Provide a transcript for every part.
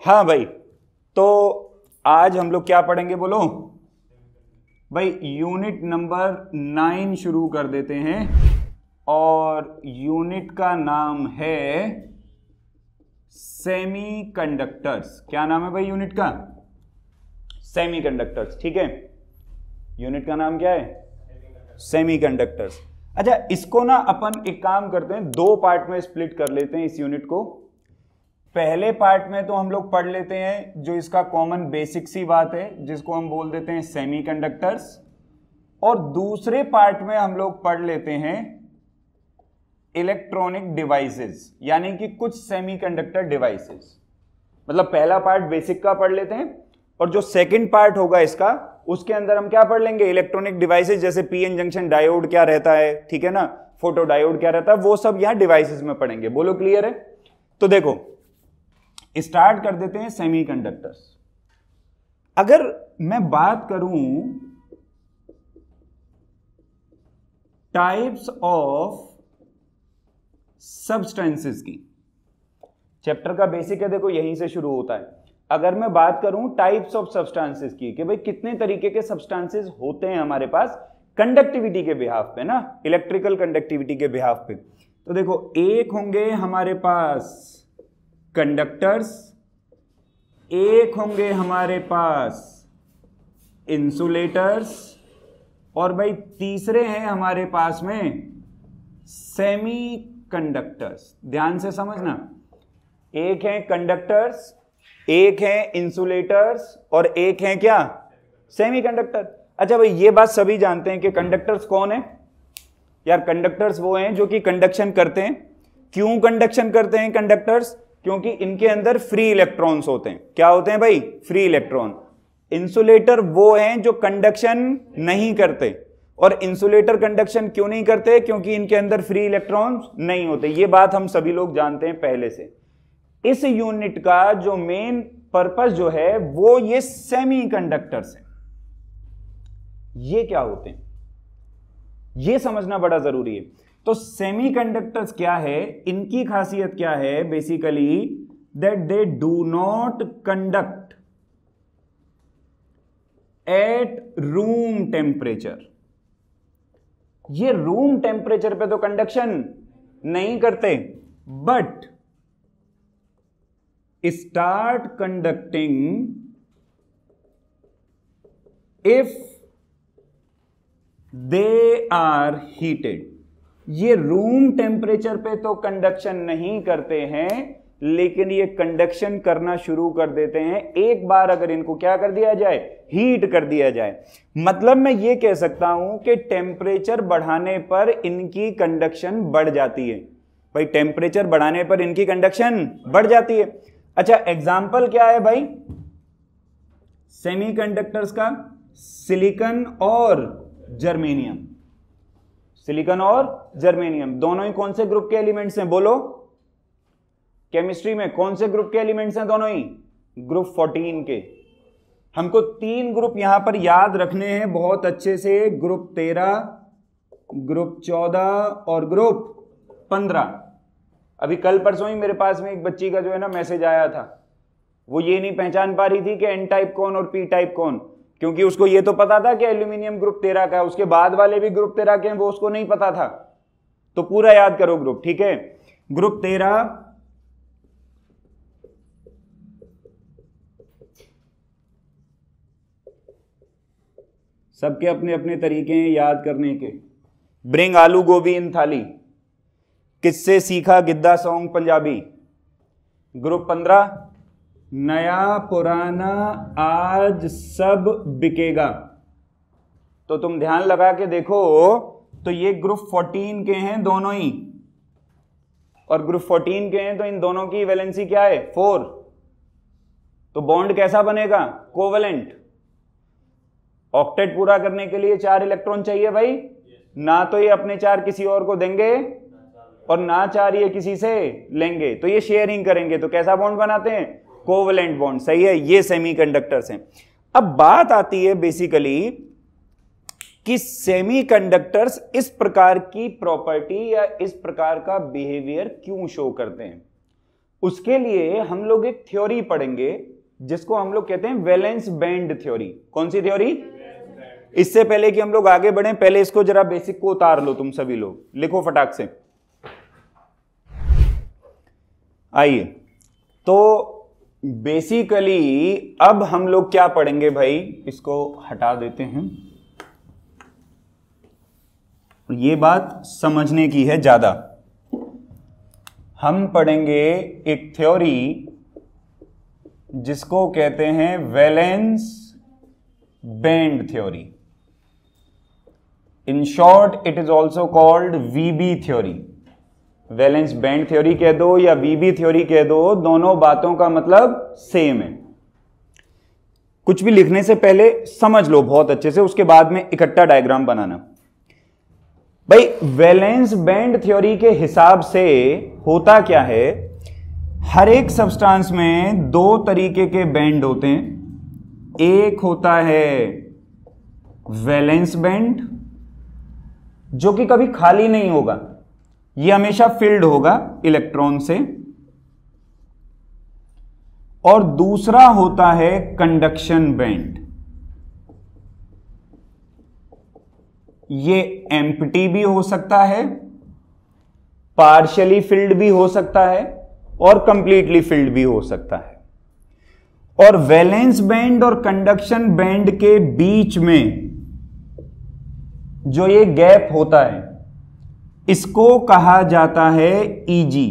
हाँ भाई, तो आज हम लोग क्या पढ़ेंगे बोलो भाई? यूनिट नंबर 9 शुरू कर देते हैं और यूनिट का नाम है सेमीकंडक्टर्स। क्या नाम है भाई यूनिट का? सेमीकंडक्टर्स। ठीक है, यूनिट का नाम क्या है? सेमीकंडक्टर्स। अच्छा, इसको ना अपन एक काम करते हैं, दो पार्ट में स्प्लिट कर लेते हैं इस यूनिट को। पहले पार्ट में तो हम लोग पढ़ लेते हैं जो इसका कॉमन बेसिक सी बात है, जिसको हम बोल देते हैं सेमीकंडक्टर्स, और दूसरे पार्ट में हम लोग पढ़ लेते हैं इलेक्ट्रॉनिक डिवाइसेस, यानी कि कुछ सेमीकंडक्टर डिवाइसेस। मतलब पहला पार्ट बेसिक का पढ़ लेते हैं और जो सेकंड पार्ट होगा इसका, उसके अंदर हम क्या पढ़ लेंगे? इलेक्ट्रॉनिक डिवाइसेस, जैसे पीएन जंक्शन डायोड क्या रहता है, ठीक है ना, फोटो डायोड क्या रहता है, वो सब यहां डिवाइसेस में पढ़ेंगे। बोलो क्लियर है? तो देखो स्टार्ट कर देते हैं सेमीकंडक्टर्स। अगर मैं बात करूं टाइप्स ऑफ सब्सटेंसेस की, चैप्टर का बेसिक है, देखो यहीं से शुरू होता है। अगर मैं बात करूं टाइप्स ऑफ सब्सटेंसेस की, कि भाई कितने तरीके के सब्सटेंसेस होते हैं हमारे पास कंडक्टिविटी के बिहाफ पे ना, इलेक्ट्रिकल कंडक्टिविटी के बिहाफ पे, तो देखो एक होंगे हमारे पास कंडक्टर्स, एक होंगे हमारे पास इंसुलेटर्स, और भाई तीसरे हैं हमारे पास में सेमी कंडक्टर्स। ध्यान से समझना, एक है कंडक्टर्स, एक है इंसुलेटर्स, और एक है क्या? सेमीकंडक्टर। अच्छा भाई, ये बात सभी जानते हैं कि कंडक्टर्स कौन है यार? कंडक्टर्स वो हैं जो कि कंडक्शन करते हैं। क्यों कंडक्शन करते हैं कंडक्टर्स? क्योंकि इनके अंदर फ्री इलेक्ट्रॉन्स होते हैं। क्या होते हैं भाई? Free electron. इंसुलेटर वो हैं जो कंडक्शन नहीं करते, और इंसुलेटर कंडक्शन क्यों नहीं करते? क्योंकि इनके अंदर फ्री इलेक्ट्रॉन्स नहीं होते। ये बात हम सभी लोग जानते हैं पहले से। इस यूनिट का जो मेन पर्पस जो है वो ये सेमीकंडक्टर्स है। ये क्या होते हैं ये समझना बड़ा जरूरी है। तो सेमीकंडक्टर्स क्या है, इनकी खासियत क्या है? Basically that they do not conduct at room temperature. ये रूम टेम्परेचर पे तो कंडक्शन नहीं करते, but start conducting if they are heated. ये रूम टेम्परेचर पे तो कंडक्शन नहीं करते हैं, लेकिन ये कंडक्शन करना शुरू कर देते हैं एक बार अगर इनको क्या कर दिया जाए? हीट कर दिया जाए। मतलब मैं ये कह सकता हूं कि टेम्परेचर बढ़ाने पर इनकी कंडक्शन बढ़ जाती है। भाई टेम्परेचर बढ़ाने पर इनकी कंडक्शन बढ़ जाती है। अच्छा, एग्जाम्पल क्या है भाई सेमीकंडक्टर्स का? सिलिकॉन और जर्मेनियम। सिलिकॉन और जर्मेनियम दोनों ही कौन से ग्रुप के एलिमेंट्स हैं? बोलो केमिस्ट्री में कौन से ग्रुप के एलिमेंट्स हैं? दोनों ही ग्रुप 14 के। हमको 3 ग्रुप यहां पर याद रखने हैं बहुत अच्छे से, ग्रुप 13, ग्रुप 14 और ग्रुप 15। अभी कल परसों ही मेरे पास में एक बच्ची का जो है ना मैसेज आया था, वो ये नहीं पहचान पा रही थी कि एन टाइप कौन और पी टाइप कौन, क्योंकि उसको ये तो पता था कि एल्यूमिनियम ग्रुप 13 का है, उसके बाद वाले भी ग्रुप 13 के हैं, वो उसको नहीं पता था। तो पूरा याद करो ग्रुप, ठीक है? ग्रुप 13 सबके अपने अपने तरीके हैं याद करने के। ब्रिंग आलू गोभी इन थाली, किससे सीखा गिद्दा सॉन्ग पंजाबी। ग्रुप 15 नया पुराना आज सब बिकेगा। तो तुम ध्यान लगा के देखो, तो ये ग्रुप 14 के हैं दोनों ही, और ग्रुप 14 के हैं तो इन दोनों की वैलेंसी क्या है? 4। तो बॉन्ड कैसा बनेगा? कोवेलेंट। ऑक्टेट पूरा करने के लिए 4 इलेक्ट्रॉन चाहिए भाई, ना तो ये अपने 4 किसी और को देंगे और ना 4 ये किसी से लेंगे, तो ये शेयरिंग करेंगे। तो कैसा बॉन्ड बनाते हैं? Covalent bond. सही है, ये सेमीकंडक्टर्स हैं। अब बात आती है बेसिकली कि सेमीकंडक्टर्स इस प्रकार की प्रॉपर्टी या इस प्रकार का बिहेवियर क्यों शो करते हैं। उसके लिए हम लोग एक थ्योरी पढ़ेंगे जिसको हम लोग कहते हैं वैलेंस बैंड थ्योरी। कौन सी थ्योरी? इससे पहले कि हम लोग आगे बढ़ें, पहले इसको जरा बेसिक को उतार लो, तुम सभी लोग लिखो फटाक से। आइए, तो बेसिकली अब हम लोग क्या पढ़ेंगे भाई, इसको हटा देते हैं, ये बात समझने की है ज्यादा। हम पढ़ेंगे एक थ्योरी जिसको कहते हैं valence band theory. In short it is also called VB theory. Valence band theory कह दो या वीबी थ्योरी कह दो, दोनों बातों का मतलब सेम है। कुछ भी लिखने से पहले समझ लो बहुत अच्छे से, उसके बाद में इकट्ठा डायग्राम बनाना। भाई वैलेंस बैंड थ्योरी के हिसाब से होता क्या है, हर एक सब्सटेंस में दो तरीके के बैंड होते हैं। एक होता है वैलेंस बैंड जो कि कभी खाली नहीं होगा, ये हमेशा फिल्ड होगा इलेक्ट्रॉन से, और दूसरा होता है कंडक्शन बैंड। ये एम्प्टी भी हो सकता है, पार्शियली फिल्ड भी हो सकता है, और कंप्लीटली फिल्ड भी हो सकता है। और वैलेंस बैंड और कंडक्शन बैंड के बीच में जो ये गैप होता है इसको कहा जाता है ईजी,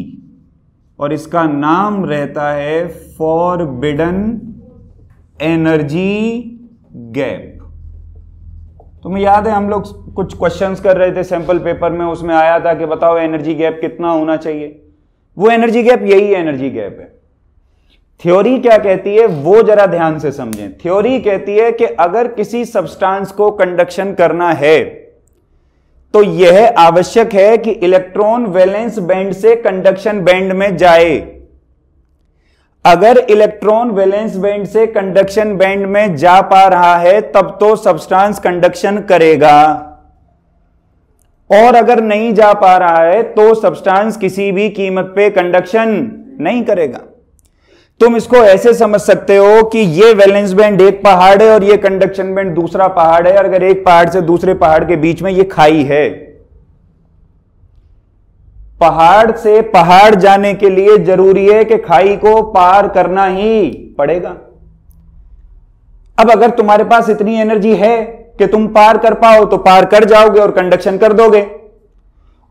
और इसका नाम रहता है फॉरबिडन एनर्जी गैप। तुम्हें याद है हम लोग कुछ क्वेश्चंस कर रहे थे सैंपल पेपर में, उसमें आया था कि बताओ एनर्जी गैप कितना होना चाहिए। वो एनर्जी गैप यही एनर्जी गैप है। थ्योरी क्या कहती है वो जरा ध्यान से समझें। थ्योरी कहती है कि अगर किसी सब्सटेंस को कंडक्शन करना है तो यह आवश्यक है कि इलेक्ट्रॉन वैलेंस बैंड से कंडक्शन बैंड में जाए। अगर इलेक्ट्रॉन वैलेंस बैंड से कंडक्शन बैंड में जा पा रहा है तब तो सब्सटेंस कंडक्शन करेगा, और अगर नहीं जा पा रहा है तो सब्सटेंस किसी भी कीमत पे कंडक्शन नहीं करेगा। तुम इसको ऐसे समझ सकते हो कि ये वैलेंस बैंड एक पहाड़ है और ये कंडक्शन बैंड दूसरा पहाड़ है, और अगर एक पहाड़ से दूसरे पहाड़ के बीच में ये खाई है। पहाड़ से पहाड़ जाने के लिए जरूरी है कि खाई को पार करना ही पड़ेगा। अब अगर तुम्हारे पास इतनी एनर्जी है कि तुम पार कर पाओ तो पार कर जाओगे और कंडक्शन कर दोगे,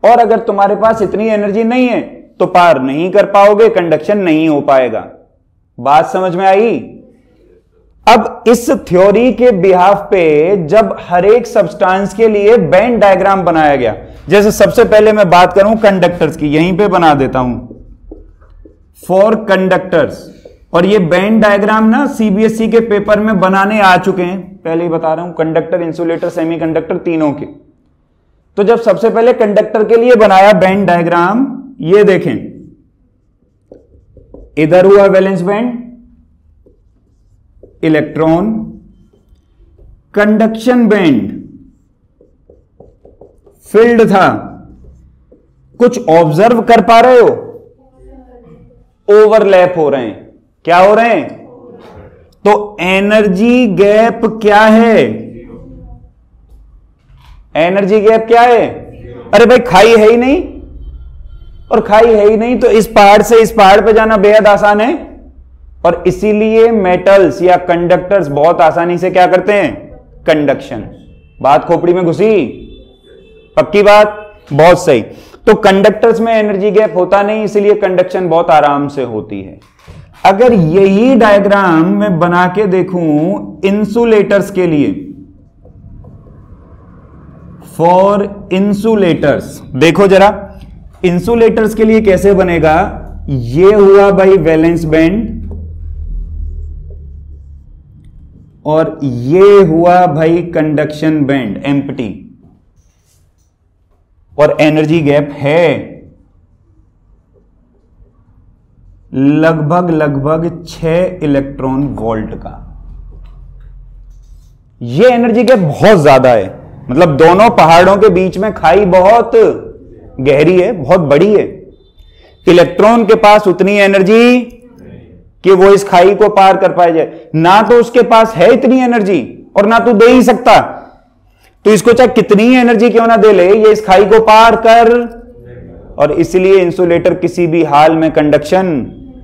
और अगर तुम्हारे पास इतनी एनर्जी नहीं है तो पार नहीं कर पाओगे, कंडक्शन नहीं हो पाएगा। बात समझ में आई? अब इस थ्योरी के बिहाफ पे जब हर एक सब्सटेंस के लिए बैंड डायग्राम बनाया गया, जैसे सबसे पहले मैं बात करूं कंडक्टर्स की, यहीं पे बना देता हूं फॉर कंडक्टर्स, और ये बैंड डायग्राम ना सीबीएसई के पेपर में बनाने आ चुके हैं, पहले ही बता रहा हूं, कंडक्टर, इंसुलेटर, सेमीकंडक्टर तीनों के। तो जब सबसे पहले कंडक्टर के लिए बनाया बैंड डायग्राम, ये देखें, इधर हुआ valence band, electron, conduction band field था। कुछ ऑब्जर्व कर पा रहे हो? ओवरलैप हो रहे हैं। क्या हो रहे हैं? तो एनर्जी गैप क्या है? एनर्जी गैप क्या है? अरे भाई खाई है ही नहीं, और खाई है ही नहीं तो इस पहाड़ से इस पहाड़ पे जाना बेहद आसान है, और इसीलिए मेटल्स या कंडक्टर्स बहुत आसानी से क्या करते हैं? कंडक्शन। बात खोपड़ी में घुसी? पक्की बात? बहुत सही। तो कंडक्टर्स में एनर्जी गैप होता नहीं, इसीलिए कंडक्शन बहुत आराम से होती है। अगर यही डायग्राम मैं बना के देखूं इंसुलेटर्स के लिए, फॉर इंसुलेटर्स, देखो जरा इंसुलेटर्स के लिए कैसे बनेगा। ये हुआ भाई वैलेंस बैंड, और ये हुआ भाई कंडक्शन बैंड एम्प्टी, और एनर्जी गैप है लगभग 6 इलेक्ट्रॉन वोल्ट का। ये एनर्जी गैप बहुत ज्यादा है, मतलब दोनों पहाड़ों के बीच में खाई बहुत गहरी है, बहुत बड़ी है। इलेक्ट्रॉन के पास उतनी एनर्जी कि वो इस खाई को पार कर पाए जाए, ना तो उसके पास है इतनी एनर्जी और ना तो दे ही सकता। तो इसको चाहे कितनी एनर्जी क्यों ना दे ले, ये इस खाई को पार कर, और इसलिए इंसुलेटर किसी भी हाल में कंडक्शन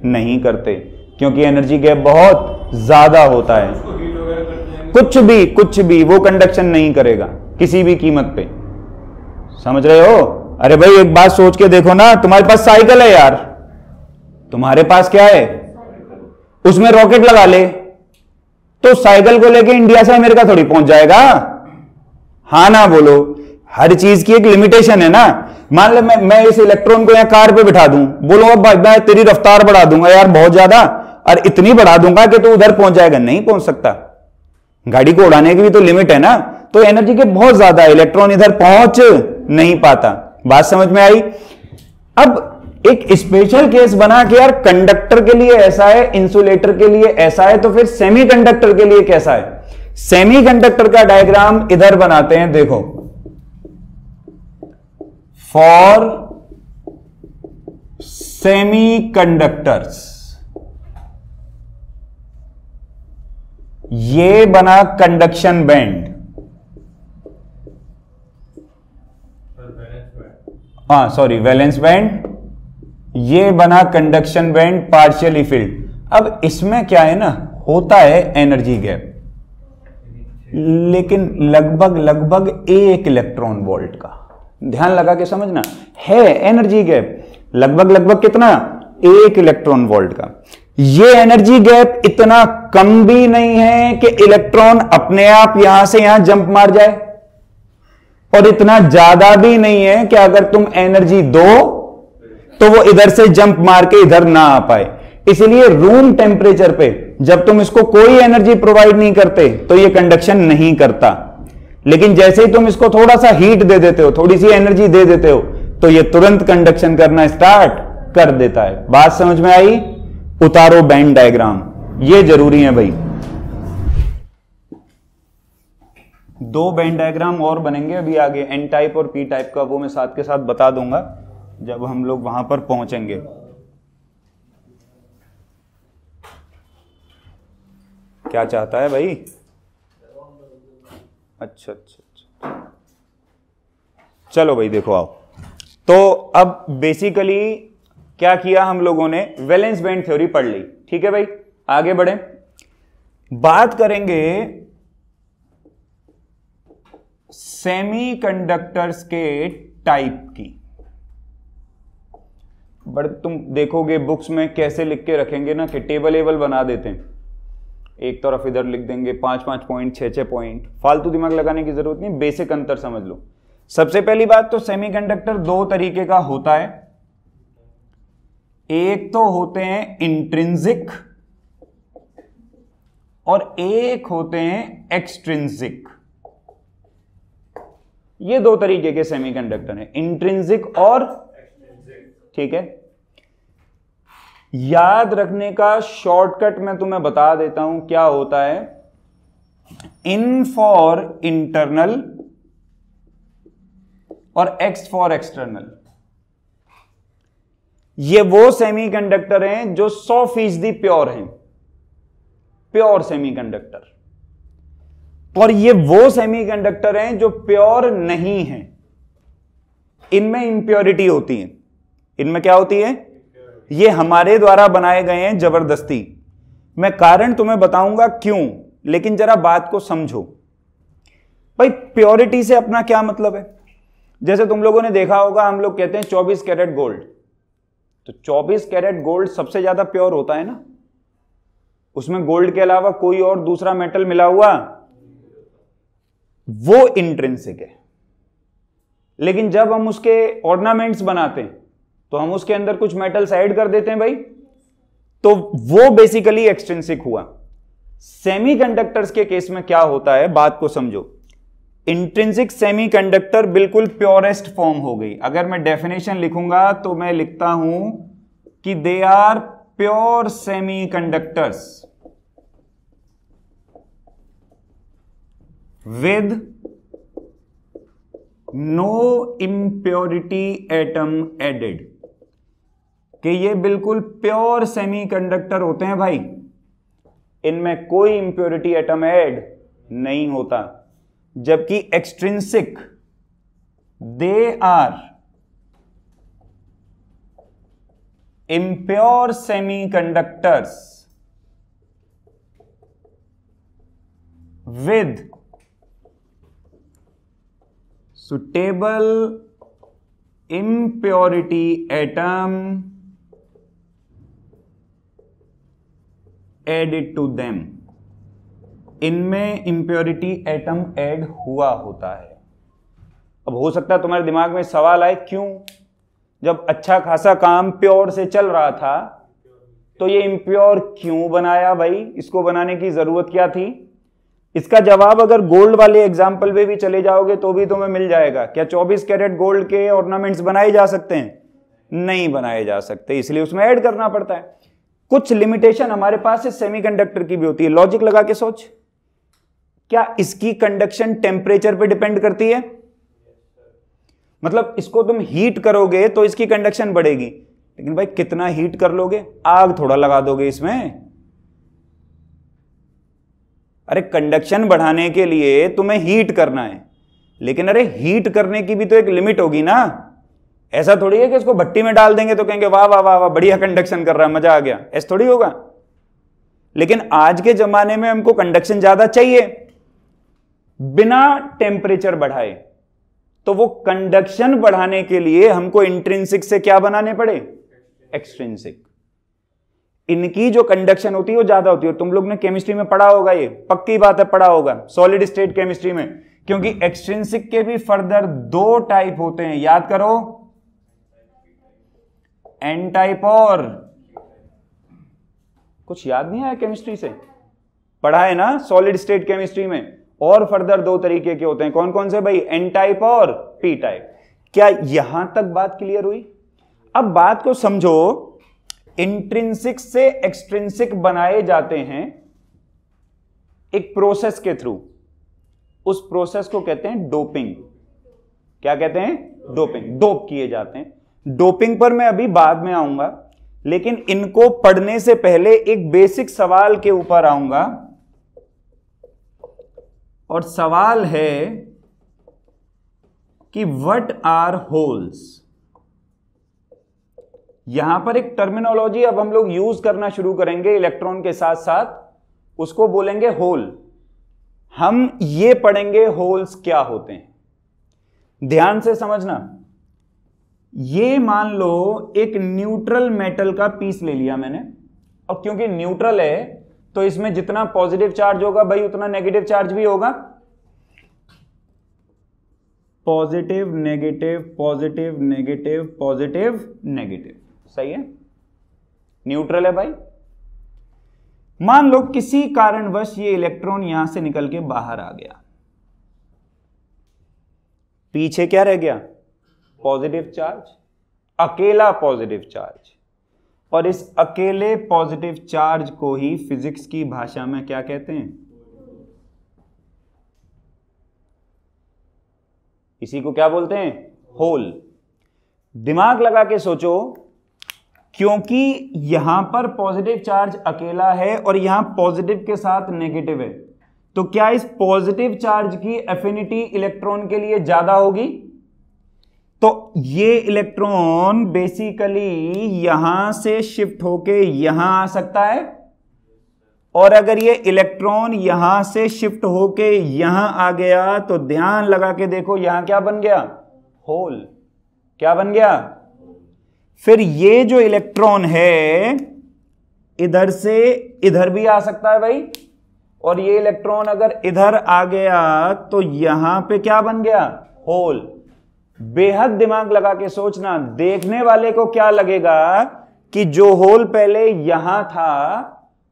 नहीं करते, क्योंकि एनर्जी गैप बहुत ज्यादा होता है। कुछ भी वो कंडक्शन नहीं करेगा किसी भी कीमत पे। समझ रहे हो? अरे भाई एक बात सोच के देखो ना, तुम्हारे पास साइकिल है यार, तुम्हारे पास क्या है, उसमें रॉकेट लगा ले, तो साइकिल को लेके इंडिया से अमेरिका थोड़ी पहुंच जाएगा। हाँ ना बोलो, हर चीज की एक लिमिटेशन है ना। मान ले मैं इस इलेक्ट्रॉन को यहां कार पे बिठा दूं, बोलो अब भाई मैं तेरी रफ्तार बढ़ा दूंगा यार बहुत ज्यादा, और इतनी बढ़ा दूंगा कि तू उधर पहुंच जाएगा, नहीं पहुंच सकता। गाड़ी को उड़ाने की भी तो लिमिट है ना। तो एनर्जी के बहुत ज्यादा, इलेक्ट्रॉन इधर पहुंच नहीं पाता। बात समझ में आई? अब एक स्पेशल केस बना कि यार कंडक्टर के लिए ऐसा है, इंसुलेटर के लिए ऐसा है, तो फिर सेमीकंडक्टर के लिए कैसा है? सेमीकंडक्टर का डायग्राम इधर बनाते हैं, देखो। फॉर सेमीकंडक्टर्स, ये बना conduction band, sorry valence band, ये बना कंडक्शन बैंड पार्शियली फिल्ड। अब इसमें क्या है ना, होता है एनर्जी गैप, लेकिन लगभग 1 इलेक्ट्रॉन वोल्ट का। ध्यान लगा के समझना, है एनर्जी गैप लगभग कितना, 1 इलेक्ट्रॉन वोल्ट का। ये एनर्जी गैप इतना कम भी नहीं है कि इलेक्ट्रॉन अपने आप यहां से यहां जंप मार जाए, और इतना ज्यादा भी नहीं है कि अगर तुम एनर्जी दो तो वो इधर से जंप मार के इधर ना आ पाए। इसलिए रूम टेम्परेचर पे जब तुम इसको कोई एनर्जी प्रोवाइड नहीं करते तो ये कंडक्शन नहीं करता, लेकिन जैसे ही तुम इसको थोड़ा सा हीट दे देते हो, थोड़ी सी एनर्जी दे देते हो, तो ये तुरंत कंडक्शन करना स्टार्ट कर देता है। बात समझ में आई? उतारो बैंड डायग्राम, ये जरूरी है भाई। 2 बैंड डायग्राम और बनेंगे अभी आगे, एन टाइप और पी टाइप का, वो मैं साथ के साथ बता दूंगा जब हम लोग वहां पर पहुंचेंगे। क्या चाहता है भाई? अच्छा, चलो भाई देखो आओ। तो अब बेसिकली क्या किया हम लोगों ने, वैलेंस बैंड थ्योरी पढ़ ली, ठीक है भाई। आगे बढ़े, बात करेंगे सेमीकंडक्टर्स के टाइप की। बट तुम देखोगे बुक्स में कैसे लिख के रखेंगे ना कि टेबल बना देते हैं, एक तरफ इधर लिख देंगे 5-5 पॉइंट, 6-6 पॉइंट। फालतू दिमाग लगाने की जरूरत नहीं, बेसिक अंतर समझ लो। सबसे पहली बात तो सेमीकंडक्टर 2 तरीके का होता है। एक तो होते हैं इंट्रिंसिक और एक होते हैं एक्सट्रिंसिक। ये 2 तरीके के सेमीकंडक्टर हैं, इंट्रिंसिक और, ठीक है। याद रखने का शॉर्टकट मैं तुम्हें बता देता हूं क्या होता है। इन फॉर इंटरनल और एक्स फॉर एक्सटर्नल। ये वो सेमीकंडक्टर हैं जो 100% प्योर हैं, प्योर सेमीकंडक्टर। और ये वो सेमीकंडक्टर हैं जो प्योर नहीं हैं, इनमें इंप्योरिटी होती है। इनमें क्या होती है? ये हमारे द्वारा बनाए गए हैं जबरदस्ती। मैं कारण तुम्हें बताऊंगा क्यों, लेकिन जरा बात को समझो भाई। प्योरिटी से अपना क्या मतलब है? जैसे तुम लोगों ने देखा होगा, हम लोग कहते हैं 24 कैरेट गोल्ड, तो 24 कैरेट गोल्ड सबसे ज्यादा प्योर होता है ना, उसमें गोल्ड के अलावा कोई और दूसरा मेटल मिला हुआ, वो इंट्रिंसिक है। लेकिन जब हम उसके ऑर्नामेंट्स बनाते हैं तो हम उसके अंदर कुछ मेटल्स ऐड कर देते हैं भाई, तो वो बेसिकली एक्सट्रिंसिक हुआ। सेमीकंडक्टर्स के केस में क्या होता है, बात को समझो। इंट्रिंसिक सेमीकंडक्टर बिल्कुल प्योरेस्ट फॉर्म हो गई। अगर मैं डेफिनेशन लिखूंगा तो मैं लिखता हूं कि they are pure semiconductors with no impurity atom added। कि ये बिल्कुल प्योर सेमीकंडक्टर होते हैं भाई, इनमें कोई इंप्योरिटी एटम ऐड नहीं होता, जबकि extrinsic they are impure semiconductors with suitable impurity atom added to them। इनमें impurity atom ऐड हुआ होता है। अब हो सकता है तुम्हारे दिमाग में सवाल आए, क्यों? जब अच्छा खासा काम प्योर से चल रहा था तो ये इम्प्योर क्यों बनाया भाई? इसको बनाने की जरूरत क्या थी? इसका जवाब अगर गोल्ड वाले एग्जाम्पल पे भी चले जाओगे तो भी तुम्हें मिल जाएगा। क्या 24 कैरेट गोल्ड के ऑर्नामेंट्स बनाए जा सकते हैं? नहीं बनाए जा सकते, इसलिए उसमें ऐड करना पड़ता है। कुछ लिमिटेशन हमारे पास इस सेमीकंडक्टर की भी होती है। लॉजिक लगा के सोच, क्या इसकी कंडक्शन टेम्परेचर पे डिपेंड करती है? मतलब इसको तुम हीट करोगे तो इसकी कंडक्शन बढ़ेगी, लेकिन भाई कितना हीट कर लोगे? आग थोड़ा लगा दोगे इसमें। अरे कंडक्शन बढ़ाने के लिए तुम्हें हीट करना है, लेकिन अरे हीट करने की भी तो एक लिमिट होगी ना। ऐसा थोड़ी है कि इसको भट्टी में डाल देंगे तो कहेंगे वाह वाह वाह वाह बढ़िया कंडक्शन कर रहा है, मजा आ गया, ऐसा थोड़ी होगा। लेकिन आज के जमाने में हमको कंडक्शन ज्यादा चाहिए बिना टेम्परेचर बढ़ाए, तो वो कंडक्शन बढ़ाने के लिए हमको इंट्रिंसिक से क्या बनाने पड़े? एक्सट्रिंसिक। इनकी जो कंडक्शन होती है वो ज्यादा होती है। तुम लोग ने केमिस्ट्री में पढ़ा होगा, ये पक्की बात है, पढ़ा होगा सॉलिड स्टेट केमिस्ट्री में, क्योंकि एक्सट्रिंसिक के भी फर्दर दो टाइप होते हैं, याद करो, एन टाइप और कुछ याद नहीं आया केमिस्ट्री से? पढ़ा है ना सॉलिड स्टेट केमिस्ट्री में। और फर्दर दो तरीके के होते हैं, कौन कौन से भाई? एन टाइप और पी टाइप। क्या यहां तक बात क्लियर हुई? अब बात को समझो, इंट्रिंसिक से एक्सट्रिंसिक बनाए जाते हैं एक प्रोसेस के थ्रू। उस प्रोसेस को कहते हैं डोपिंग। क्या कहते हैं? डोपिंग। डोप किए जाते हैं। डोपिंग पर मैं अभी बाद में आऊंगा, लेकिन इनको पढ़ने से पहले एक बेसिक सवाल के ऊपर आऊंगा, और सवाल है कि व्हाट आर होल्स। यहां पर एक टर्मिनोलॉजी अब हम लोग यूज करना शुरू करेंगे इलेक्ट्रॉन के साथ साथ, उसको बोलेंगे होल। हम ये पढ़ेंगे होल्स क्या होते हैं। ध्यान से समझना, ये मान लो एक न्यूट्रल मेटल का पीस ले लिया मैंने, और क्योंकि न्यूट्रल है तो इसमें जितना पॉजिटिव चार्ज होगा भाई उतना नेगेटिव चार्ज भी होगा। Positive negative positive negative positive negative, सही है, न्यूट्रल है भाई। मान लो किसी कारणवश ये इलेक्ट्रॉन यहां से निकल के बाहर आ गया, पीछे क्या रह गया? पॉजिटिव चार्ज, अकेला पॉजिटिव चार्ज। और इस अकेले पॉजिटिव चार्ज को ही फिजिक्स की भाषा में क्या कहते हैं? इसी को क्या बोलते हैं? होल। दिमाग लगा के सोचो, क्योंकि यहां पर पॉजिटिव चार्ज अकेला है और यहां पॉजिटिव के साथ नेगेटिव है, तो क्या इस पॉजिटिव चार्ज की एफिनिटी इलेक्ट्रॉन के लिए ज्यादा होगी? तो ये इलेक्ट्रॉन बेसिकली यहां से शिफ्ट होके यहां आ सकता है, और अगर ये इलेक्ट्रॉन यहां से शिफ्ट होके यहां आ गया तो ध्यान लगा के देखो, यहां क्या बन गया? होल। क्या बन गया? फिर ये जो इलेक्ट्रॉन है इधर से इधर भी आ सकता है भाई, और ये इलेक्ट्रॉन अगर इधर आ गया तो यहां पे क्या बन गया? होल। बेहद दिमाग लगा के सोचना, देखने वाले को क्या लगेगा कि जो होल पहले यहां था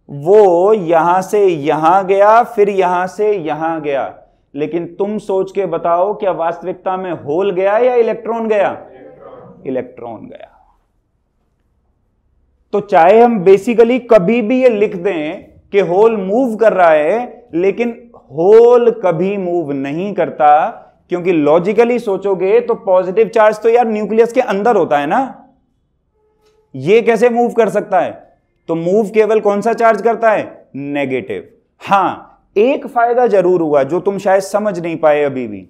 वो यहां से यहां गया, फिर यहां से यहां गया, लेकिन तुम सोच के बताओ क्या वास्तविकता में होल गया या इलेक्ट्रॉन गया? इलेक्ट्रॉन गया। तो चाहे हम बेसिकली कभी भी ये लिख दें कि होल मूव कर रहा है, लेकिन होल कभी मूव नहीं करता, क्योंकि लॉजिकली सोचोगे तो पॉजिटिव चार्ज तो यार न्यूक्लियस के अंदर होता है ना। ये कैसे मूव कर सकता है? तो मूव केवल कौन सा चार्ज करता है? नेगेटिव। हां, एक फायदा जरूर हुआ जो तुम शायद समझ नहीं पाए अभी भी।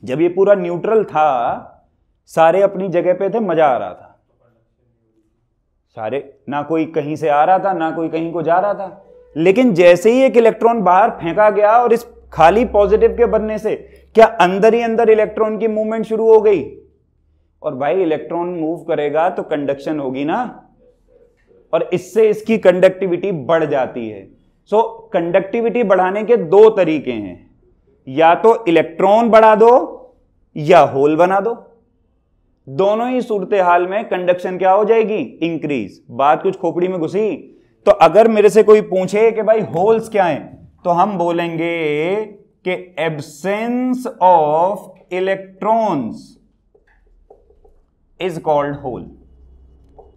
जब ये पूरा न्यूट्रल था, सारे अपनी जगह पे थे, मजा आ रहा था, सारे, ना कोई कहीं से आ रहा था ना कोई कहीं को जा रहा था। लेकिन जैसे ही एक इलेक्ट्रॉन बाहर फेंका गया और इस खाली पॉजिटिव के बनने से क्या अंदर ही अंदर इलेक्ट्रॉन की मूवमेंट शुरू हो गई? और भाई इलेक्ट्रॉन मूव करेगा तो कंडक्शन होगी ना, और इससे इसकी कंडक्टिविटी बढ़ जाती है। सो कंडक्टिविटी बढ़ाने के दो तरीके हैं, या तो इलेक्ट्रॉन बढ़ा दो या होल बना दो। दोनों ही सूरत हाल में कंडक्शन क्या हो जाएगी? इंक्रीज। बात कुछ खोपड़ी में घुसी? तो अगर मेरे से कोई पूछे कि भाई होल्स क्या हैं, तो हम बोलेंगे कि absence of electrons is called hole.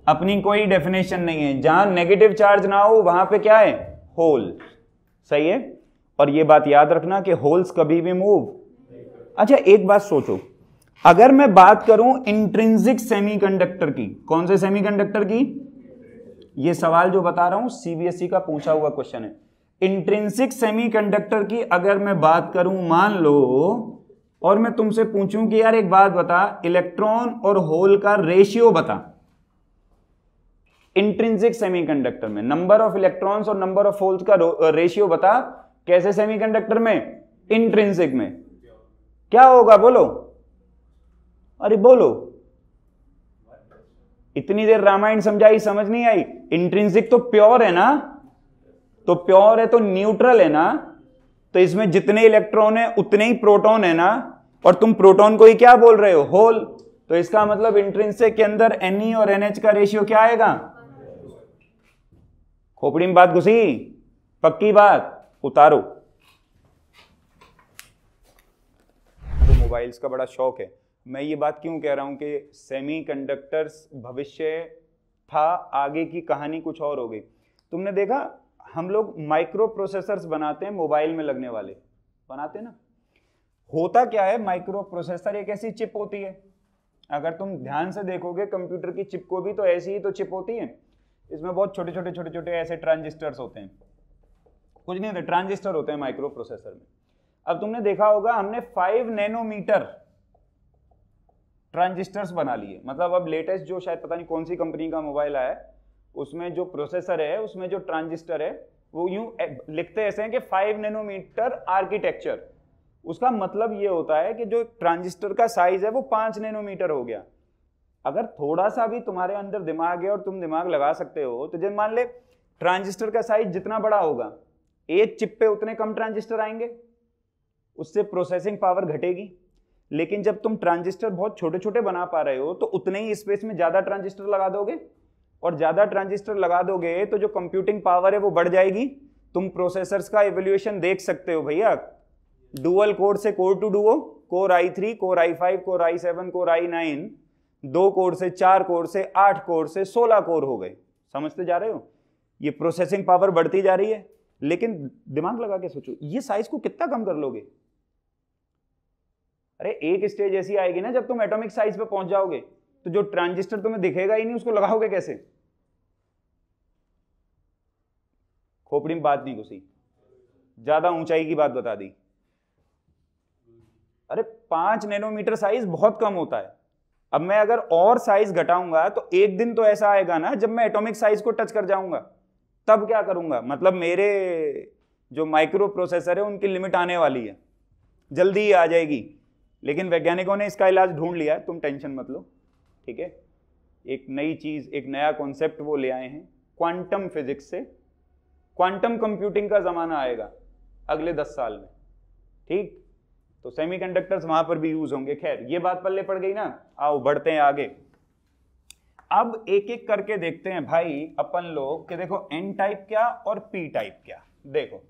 अपनी कोई डेफिनेशन नहीं है, जहां नेगेटिव चार्ज ना हो वहां पे क्या है? होल। सही है। और ये बात याद रखना कि होल्स कभी भी मूव। अच्छा, एक बात सोचो, अगर मैं बात करूं इंट्रिंसिक सेमीकंडक्टर की, कौन से सेमीकंडक्टर की? ये सवाल जो बता रहा हूं सीबीएसई का पूछा हुआ क्वेश्चन है। इंट्रिंसिक सेमीकंडक्टर की अगर मैं बात करूं, मान लो, और मैं तुमसे पूछूं कि यार एक बात बता, इलेक्ट्रॉन और होल का रेशियो बता। इंट्रिंसिक सेमीकंडक्टर में नंबर ऑफ इलेक्ट्रॉन्स और नंबर ऑफ होल्स का रेशियो बता। कैसे सेमीकंडक्टर में? इंट्रिंसिक में। क्या होगा बोलो? अरे बोलो, इतनी देर रामायण समझाई, समझ नहीं आई? इंट्रिंसिक तो प्योर है ना, तो प्योर है तो न्यूट्रल है ना, तो इसमें जितने इलेक्ट्रॉन है उतने ही प्रोटॉन है ना, और तुम प्रोटॉन को ही क्या बोल रहे हो? होल। तो इसका मतलब इंट्रिंसिक के अंदर Ne और NH का रेशियो क्या आएगा? खोपड़ी में बात घुसी? पक्की बात? उतारो। तो मोबाइल्स का बड़ा शौक है। मैं ये बात क्यों कह रहा हूं कि सेमीकंडक्टर्स भविष्य था, आगे की कहानी कुछ और हो गई। तुमने देखा, हम लोग माइक्रो प्रोसेसर्स बनाते हैं, मोबाइल में लगने वाले बनाते हैं ना। होता क्या है, माइक्रो प्रोसेसर एक ऐसी चिप होती है, अगर तुम ध्यान से देखोगे कंप्यूटर की चिप को भी, तो ऐसी ही तो चिप होती है। इसमें बहुत छोटे छोटे छोटे छोटे ऐसे ट्रांजिस्टर्स होते हैं, कुछ नहीं होते, ट्रांजिस्टर होते हैं माइक्रो प्रोसेसर में। अब तुमने देखा होगा, हमने 5 नैनोमीटर ट्रांजिस्टर्स बना लिए। मतलब अब लेटेस्ट जो शायद पता नहीं कौन सी कंपनी का मोबाइल आया है, उसमें जो प्रोसेसर है, उसमें जो ट्रांजिस्टर है, वो यूं लिखते ऐसे हैं कि 5 नैनोमीटर आर्किटेक्चर। उसका मतलब ये होता है कि जो ट्रांजिस्टर का साइज है वो 5 नैनोमीटर हो गया। अगर थोड़ा सा भी तुम्हारे अंदर दिमाग है और तुम दिमाग लगा सकते हो, तो जब मान ले ट्रांजिस्टर का साइज जितना बड़ा होगा, एक चिप पे उतने कम ट्रांजिस्टर आएंगे, उससे प्रोसेसिंग पावर घटेगी। लेकिन जब तुम ट्रांजिस्टर बहुत छोटे छोटे बना पा रहे हो, तो उतने ही स्पेस में ज्यादा ट्रांजिस्टर लगा दोगे, और ज्यादा ट्रांजिस्टर लगा दोगे तो जो कंप्यूटिंग पावर है वो बढ़ जाएगी। तुम प्रोसेसर्स का इवोल्यूशन देख सकते हो भैया, डुअल कोर से core two duo, core i3, core i5, core i7, core i9, 2 core से 4 कोर से 8 कोर से 16 कोर हो गए। समझते जा रहे हो? ये प्रोसेसिंग पावर बढ़ती जा रही है। लेकिन दिमाग लगा के सोचो, ये साइज को कितना कम कर लोगे? अरे एक स्टेज ऐसी आएगी ना जब तुम एटॉमिक साइज पे पहुंच जाओगे, तो जो ट्रांजिस्टर तुम्हें दिखेगा ही नहीं, उसको लगाओगे कैसे? खोपड़ी में बात नहीं घुसी, ज्यादा ऊंचाई की बात बता दी। अरे 5 नैनोमीटर साइज बहुत कम होता है। अब मैं अगर और साइज घटाऊंगा तो एक दिन तो ऐसा आएगा ना जब मैं एटॉमिक साइज को टच कर जाऊंगा, तब क्या करूंगा? मतलब मेरे जो माइक्रो प्रोसेसर है उनकी लिमिट आने वाली है, जल्दी ही आ जाएगी। लेकिन वैज्ञानिकों ने इसका इलाज ढूंढ लिया है, तुम टेंशन मत लो, ठीक है? एक नई चीज, एक नया कॉन्सेप्ट वो ले आए हैं क्वांटम फिजिक्स से। क्वांटम कंप्यूटिंग का जमाना आएगा अगले 10 साल में, ठीक? तो सेमीकंडक्टर्स वहां पर भी यूज होंगे। खैर, ये बात पल्ले पड़ गई ना, आओ बढ़ते हैं आगे। अब एक एक करके देखते हैं भाई अपन लोग कि देखो एन टाइप क्या और पी टाइप क्या। देखो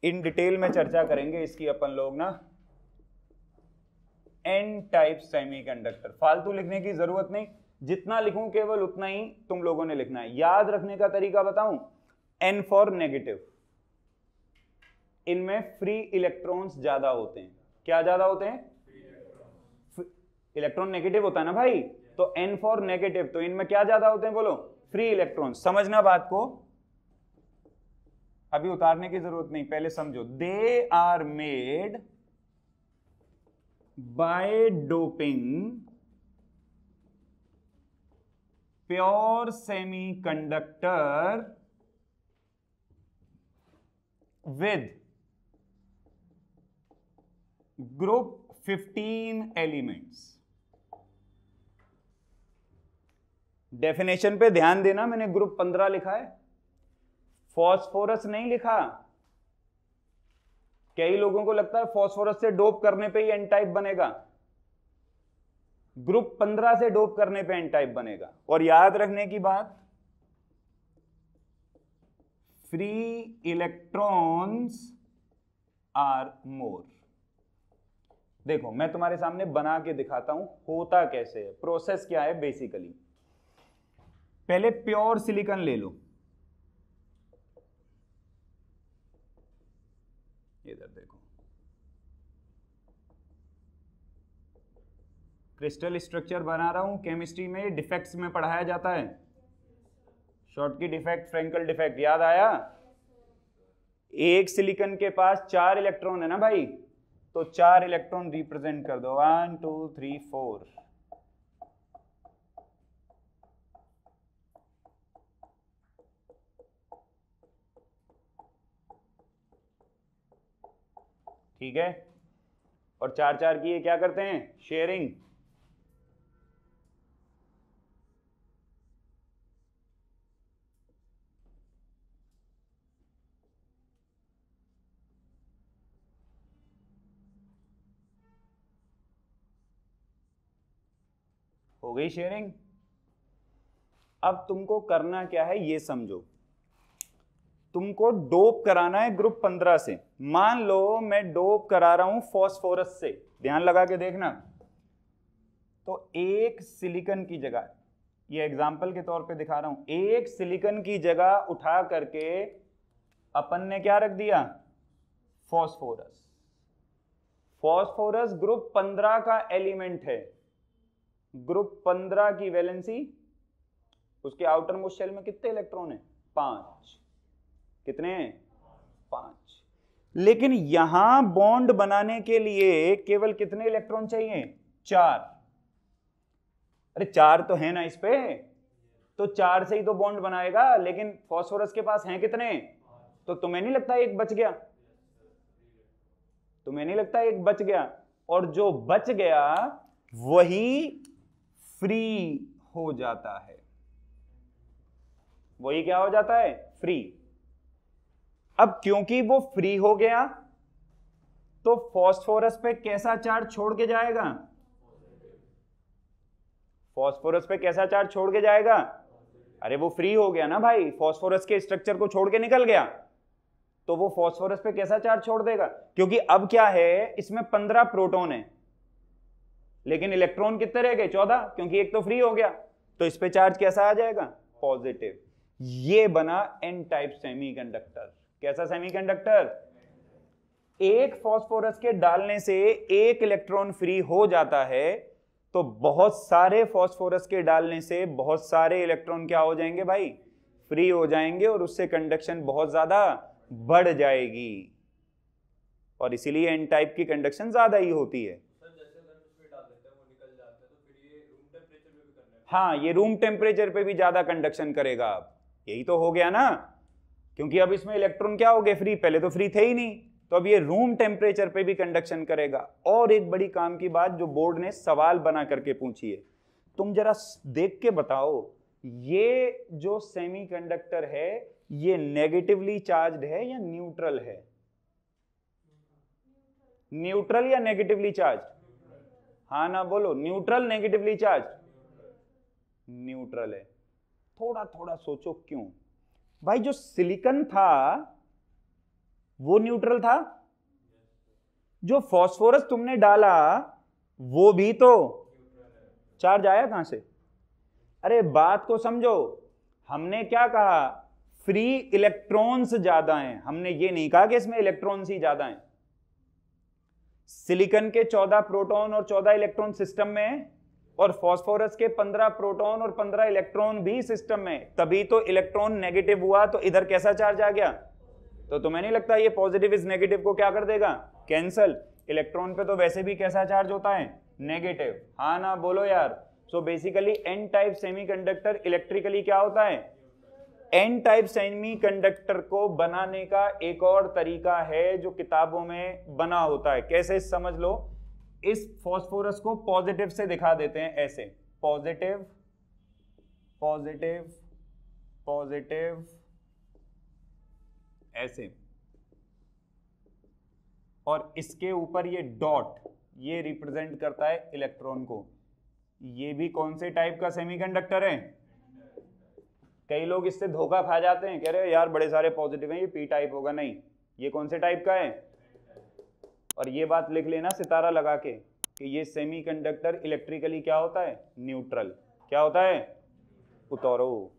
इन डिटेल में चर्चा करेंगे इसकी अपन लोग ना। एन टाइप सेमीकंडक्टर, फालतू लिखने की जरूरत नहीं, जितना लिखूं केवल उतना ही तुम लोगों ने लिखना है। याद रखने का तरीका बताऊं, एन फॉर नेगेटिव, इनमें फ्री इलेक्ट्रॉन्स ज्यादा होते हैं। क्या ज्यादा होते हैं? इलेक्ट्रॉन नेगेटिव होता है ना भाई, तो N फॉर नेगेटिव, तो इनमें क्या ज्यादा होते हैं बोलो, फ्री इलेक्ट्रॉन। समझना बात को, अभी उतारने की जरूरत नहीं, पहले समझो। They are made by doping pure semiconductor with group 15 elements। Definition पे ध्यान देना, मैंने ग्रुप 15 लिखा है, फॉस्फोरस नहीं लिखा। कई लोगों को लगता है फॉस्फोरस से डोप करने पे ही एन टाइप बनेगा, ग्रुप 15 से डोप करने पे एन टाइप बनेगा। और याद रखने की बात, फ्री इलेक्ट्रॉन्स आर मोर। देखो मैं तुम्हारे सामने बना के दिखाता हूं होता कैसे है, प्रोसेस क्या है बेसिकली। पहले प्योर सिलिकॉन ले लो, इधर देखो, क्रिस्टल स्ट्रक्चर बना रहा हूं। केमिस्ट्री में डिफेक्ट्स में पढ़ाया जाता है, शॉर्टकी डिफेक्ट, फ्रेंकल डिफेक्ट, याद आया। एक सिलिकॉन के पास 4 इलेक्ट्रॉन है ना भाई, तो 4 इलेक्ट्रॉन रिप्रेजेंट कर दो, 1 2 3 4। ठीक है, और 4 4 की ये क्या करते हैं, शेयरिंग। हो गई शेयरिंग। अब तुमको करना क्या है ये समझो, तुमको डोप कराना है ग्रुप 15 से। मान लो मैं डोप करा रहा हूं फॉस्फोरस से, ध्यान लगा के देखना। तो एक सिलिकॉन की जगह, ये एग्जाम्पल के तौर पे दिखा रहा हूं, एक सिलिकॉन की जगह उठा करके अपन ने क्या रख दिया, फॉस्फोरस। फॉस्फोरस ग्रुप 15 का एलिमेंट है, ग्रुप 15 की वैलेंसी, उसके आउटर मोस्ट शेल में कितने इलेक्ट्रॉन है, 5। कितने हैं, 5। लेकिन यहां बॉन्ड बनाने के लिए केवल कितने इलेक्ट्रॉन चाहिए, 4। अरे 4 तो है ना इस पे, तो 4 से ही तो बॉन्ड बनाएगा, लेकिन फॉस्फोरस के पास हैं कितने, तो तुम्हें नहीं लगता एक बच गया, तुम्हें नहीं लगता एक बच गया, और जो बच गया वही फ्री हो जाता है। वही क्या हो जाता है, फ्री। अब क्योंकि वो फ्री हो गया, तो फॉस्फोरस पे कैसा चार्ज छोड़ के जाएगा, फॉस्फोरस पे कैसा चार्ज छोड़ के जाएगा, अरे वो फ्री हो गया ना भाई, फॉस्फोरस के स्ट्रक्चर को छोड़ के निकल गया, तो वो फॉस्फोरस पे कैसा चार्ज छोड़ देगा, क्योंकि अब क्या है, इसमें 15 प्रोटॉन है, लेकिन इलेक्ट्रॉन कितने रह गए, 14, क्योंकि एक तो फ्री हो गया, तो इस पे चार्ज कैसा आ जाएगा, पॉजिटिव। ये बना एन टाइप सेमीकंडक्टर। कैसा सेमीकंडक्टर, एक फॉस्फोरस के डालने से एक इलेक्ट्रॉन फ्री हो जाता है, तो बहुत सारे फॉस्फोरस के डालने से बहुत सारे इलेक्ट्रॉन क्या हो जाएंगे भाई, फ्री हो जाएंगे, और उससे कंडक्शन बहुत ज्यादा बढ़ जाएगी, और इसीलिए एन टाइप की कंडक्शन ज्यादा ही होती है। हाँ, ये रूम टेम्परेचर पे भी ज्यादा कंडक्शन करेगा। अब यही तो हो गया ना, क्योंकि अब इसमें इलेक्ट्रॉन क्या हो गए, फ्री, पहले तो फ्री थे ही नहीं, तो अब ये रूम टेम्परेचर पे भी कंडक्शन करेगा। और एक बड़ी काम की बात जो बोर्ड ने सवाल बना करके पूछी है, तुम जरा देख के बताओ, ये जो सेमीकंडक्टर है ये नेगेटिवली चार्ज्ड है या न्यूट्रल है, न्यूट्रल या नेगेटिवली चार्ज्ड, हाँ ना बोलो, न्यूट्रल नेगेटिवली चार्ज्ड, न्यूट्रल है। थोड़ा थोड़ा सोचो क्यों भाई, जो सिलिकॉन था वो न्यूट्रल था, जो फॉस्फोरस तुमने डाला वो भी तो चार्ज आया कहां से, अरे बात को समझो। हमने क्या कहा, फ्री इलेक्ट्रॉन्स ज्यादा हैं, हमने ये नहीं कहा कि इसमें इलेक्ट्रॉन्स ही ज्यादा हैं। सिलिकॉन के 14 प्रोटॉन और 14 इलेक्ट्रॉन सिस्टम में, और फास्फोरस के 15 प्रोटॉन और 15 इलेक्ट्रॉन भी सिस्टम में, तभी तो इलेक्ट्रॉन नेगेटिव हुआ, तो इधर कैसा चार्ज आ गया? तो तुम्हें नहीं लगता ये पॉजिटिव इस नेगेटिव को क्या कर देगा? कैंसल। इलेक्ट्रॉन पे तो वैसे भी कैसा चार्ज होता है? नेगेटिव। हाँ ना, बोलो यार। So basically n type semiconductor electrically क्या होता है? एन टाइप सेमीकंडक्टर को बनाने का एक और तरीका है जो किताबों में बना होता है। कैसे? समझ लो, इस फास्फोरस को पॉजिटिव से दिखा देते हैं, ऐसे पॉजिटिव पॉजिटिव पॉजिटिव, ऐसे, और इसके ऊपर ये डॉट, ये रिप्रेजेंट करता है इलेक्ट्रॉन को। ये भी कौन से टाइप का सेमीकंडक्टर है? कई लोग इससे धोखा खा जाते हैं, कह रहे हैं यार बड़े सारे पॉजिटिव हैं, ये पी टाइप होगा। नहीं, ये कौन से टाइप का है? और ये बात लिख लेना सितारा लगा के कि ये सेमीकंडक्टर इलेक्ट्रिकली क्या होता है? न्यूट्रल। क्या होता है? उतारो।